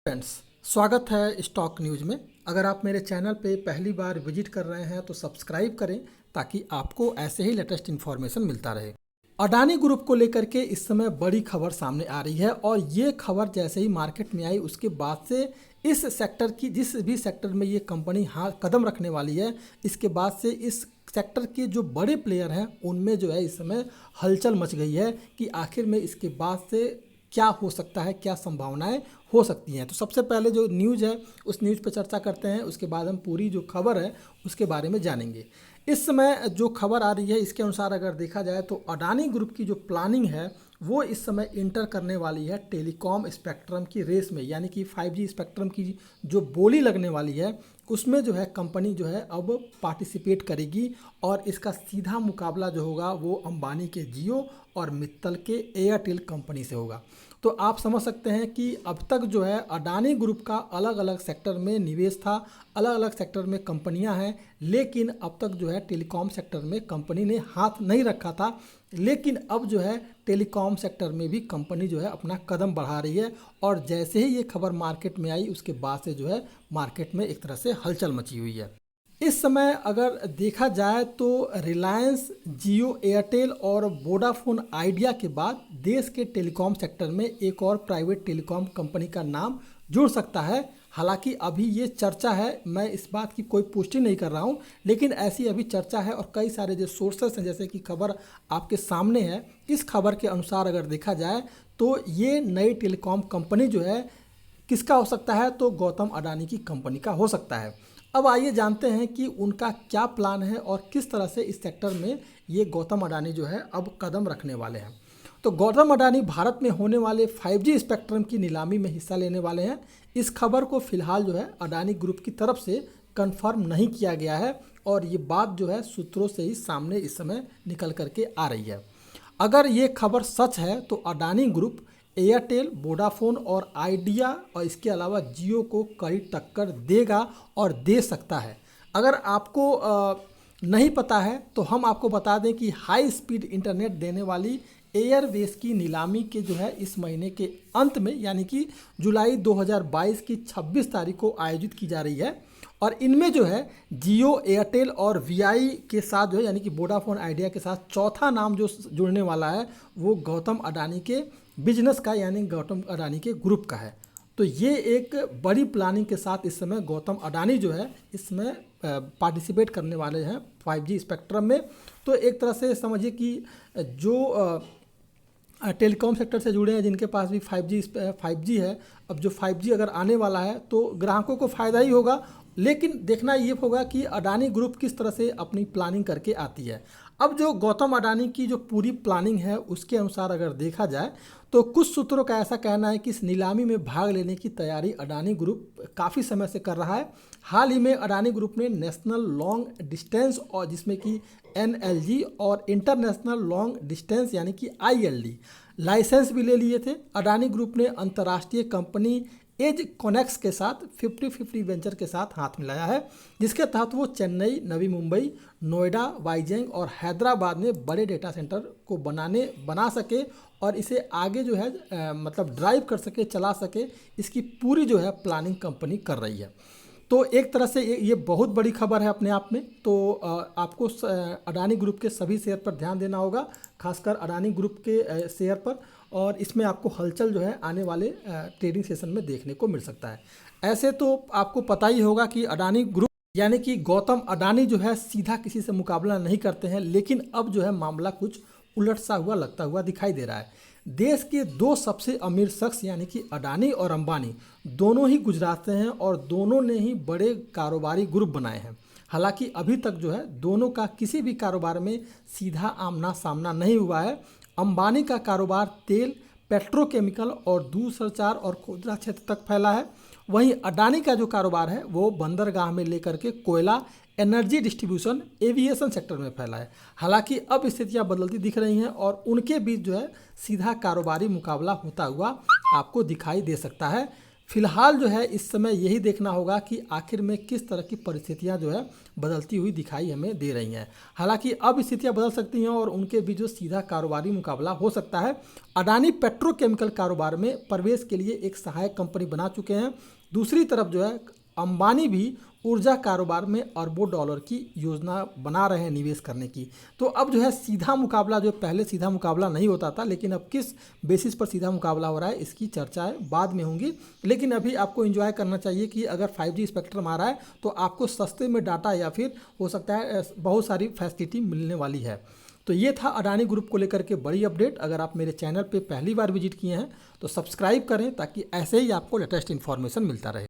Friends, स्वागत है stock news में। अगर आप मेरे चैनल पे पहली बार विजिट कर रहे हैं तो सब्सक्राइब करें ताकि आपको ऐसे ही लेटेस्ट इन्फॉर्मेशन मिलता रहे। अडानी ग्रुप को लेकर के इस समय बड़ी खबर सामने आ रही है और ये खबर जैसे ही मार्केट में आई उसके बाद से इस सेक्टर की जिस भी सेक्टर में ये कंपनी हाथ कदम रखने वाली है, इसके बाद से इस सेक्टर के जो बड़े प्लेयर हैं उनमें जो है इस समय हलचल मच गई है कि आखिर में इसके बाद से क्या हो सकता है, क्या संभावनाएं हो सकती हैं। तो सबसे पहले जो न्यूज़ है उस न्यूज़ पर चर्चा करते हैं, उसके बाद हम पूरी जो खबर है उसके बारे में जानेंगे। इस समय जो खबर आ रही है इसके अनुसार अगर देखा जाए तो अडानी ग्रुप की जो प्लानिंग है वो इस समय इंटर करने वाली है टेलीकॉम स्पेक्ट्रम की रेस में, यानी कि 5G स्पेक्ट्रम की जो बोली लगने वाली है उसमें जो है कंपनी जो है अब पार्टिसिपेट करेगी और इसका सीधा मुकाबला जो होगा वो अंबानी के जियो और मित्तल के एयरटेल कंपनी से होगा। तो आप समझ सकते हैं कि अब तक जो है अडानी ग्रुप का अलग अलग सेक्टर में निवेश था, अलग अलग सेक्टर में कंपनियां हैं, लेकिन अब तक जो है टेलीकॉम सेक्टर में कंपनी ने हाथ नहीं रखा था। लेकिन अब जो है टेलीकॉम सेक्टर में भी कंपनी जो है अपना कदम बढ़ा रही है और जैसे ही ये खबर मार्केट में आई उसके बाद से जो है मार्केट में एक तरह से हलचल मची हुई है। इस समय अगर देखा जाए तो रिलायंस, जियो, एयरटेल और वोडाफोन आइडिया के बाद देश के टेलीकॉम सेक्टर में एक और प्राइवेट टेलीकॉम कंपनी का नाम जुड़ सकता है। हालांकि अभी ये चर्चा है, मैं इस बात की कोई पुष्टि नहीं कर रहा हूँ, लेकिन ऐसी अभी चर्चा है और कई सारे जो सोर्सेस हैं जैसे कि खबर आपके सामने है, इस खबर के अनुसार अगर देखा जाए तो ये नई टेलीकॉम कंपनी जो है किसका हो सकता है, तो गौतम अडानी की कंपनी का हो सकता है। अब आइए जानते हैं कि उनका क्या प्लान है और किस तरह से इस सेक्टर में ये गौतम अडानी जो है अब कदम रखने वाले हैं। तो गौतम अडानी भारत में होने वाले 5G स्पेक्ट्रम की नीलामी में हिस्सा लेने वाले हैं। इस खबर को फिलहाल जो है अडानी ग्रुप की तरफ से कंफर्म नहीं किया गया है और ये बात जो है सूत्रों से ही सामने इस समय निकल करके आ रही है। अगर ये खबर सच है तो अडानी ग्रुप एयरटेल, वोडाफोन और आइडिया और इसके अलावा जियो को कड़ी टक्कर देगा और दे सकता है। अगर आपको नहीं पता है तो हम आपको बता दें कि हाई स्पीड इंटरनेट देने वाली एयरवेज की नीलामी के जो है इस महीने के अंत में यानी कि जुलाई 2022 की 26 तारीख को आयोजित की जा रही है और इनमें जो है जियो, एयरटेल और वीआई के साथ जो है यानी कि वोडाफोन आइडिया के साथ चौथा नाम जो जुड़ने वाला है वो गौतम अडानी के बिजनेस का यानी गौतम अडानी के ग्रुप का है। तो ये एक बड़ी प्लानिंग के साथ इस समय गौतम अडानी जो है इसमें पार्टिसिपेट करने वाले हैं 5G स्पेक्ट्रम में। तो एक तरह से समझिए कि जो टेलीकॉम सेक्टर से जुड़े हैं जिनके पास भी 5G है, अब जो 5G अगर आने वाला है तो ग्राहकों को फ़ायदा ही होगा, लेकिन देखना ये होगा कि अडानी ग्रुप किस तरह से अपनी प्लानिंग करके आती है। अब जो गौतम अडानी की जो पूरी प्लानिंग है उसके अनुसार अगर देखा जाए तो कुछ सूत्रों का ऐसा कहना है कि इस नीलामी में भाग लेने की तैयारी अडानी ग्रुप काफ़ी समय से कर रहा है। हाल ही में अडानी ग्रुप ने नेशनल लॉन्ग डिस्टेंस और जिसमें कि NLG और इंटरनेशनल लॉन्ग डिस्टेंस यानी कि ILD लाइसेंस भी ले लिए थे। अडानी ग्रुप ने अंतर्राष्ट्रीय कंपनी एज कॉनेक्स के साथ 50-50 वेंचर के साथ हाथ मिलाया है, जिसके तहत वो चेन्नई, नवी मुंबई, नोएडा, वाईजैंग और हैदराबाद में बड़े डेटा सेंटर को बना सके और इसे आगे जो है मतलब ड्राइव कर सके, चला सके, इसकी पूरी जो है प्लानिंग कंपनी कर रही है। तो एक तरह से ये बहुत बड़ी खबर है अपने आप में। तो आपको अडानी ग्रुप के सभी शेयर पर ध्यान देना होगा, खासकर अडानी ग्रुप के शेयर पर, और इसमें आपको हलचल जो है आने वाले ट्रेडिंग सेशन में देखने को मिल सकता है। ऐसे तो आपको पता ही होगा कि अडानी ग्रुप यानी कि गौतम अडानी जो है सीधा किसी से मुकाबला नहीं करते हैं, लेकिन अब जो है मामला कुछ उलट सा हुआ लगता हुआ दिखाई दे रहा है। देश के दो सबसे अमीर शख्स यानी कि अडानी और अंबानी दोनों ही गुजरात से हैं और दोनों ने ही बड़े कारोबारी ग्रुप बनाए हैं। हालांकि अभी तक जो है दोनों का किसी भी कारोबार में सीधा आमना सामना नहीं हुआ है। अंबानी का कारोबार तेल, पेट्रोकेमिकल और दूरसंचार और खुदरा क्षेत्र तक फैला है। वहीं अडानी का जो कारोबार है वो बंदरगाह में लेकर के कोयला, एनर्जी डिस्ट्रीब्यूशन, एविएशन सेक्टर में फैला है। हालांकि अब स्थितियां बदलती दिख रही हैं और उनके बीच जो है सीधा कारोबारी मुकाबला होता हुआ आपको दिखाई दे सकता है। फिलहाल जो है इस समय यही देखना होगा कि आखिर में किस तरह की परिस्थितियां जो है बदलती हुई दिखाई हमें दे रही हैं। हालांकि अब स्थितियां बदल सकती हैं और उनके बीच जो सीधा कारोबारी मुकाबला हो सकता है। अडानी पेट्रोकेमिकल कारोबार में प्रवेश के लिए एक सहायक कंपनी बना चुके हैं। दूसरी तरफ जो है अंबानी भी ऊर्जा कारोबार में अरबों डॉलर की योजना बना रहे हैं निवेश करने की। तो अब जो है सीधा मुकाबला, जो पहले सीधा मुकाबला नहीं होता था, लेकिन अब किस बेसिस पर सीधा मुकाबला हो रहा है इसकी चर्चाएं बाद में होंगी। लेकिन अभी आपको एंजॉय करना चाहिए कि अगर 5G स्पेक्ट्रम आ रहा है तो आपको सस्ते में डाटा या फिर हो सकता है बहुत सारी फैसिलिटी मिलने वाली है। तो ये था अडानी ग्रुप को लेकर के बड़ी अपडेट। अगर आप मेरे चैनल पे पहली बार विजिट किए हैं तो सब्सक्राइब करें ताकि ऐसे ही आपको लेटेस्ट इन्फॉर्मेशन मिलता रहे।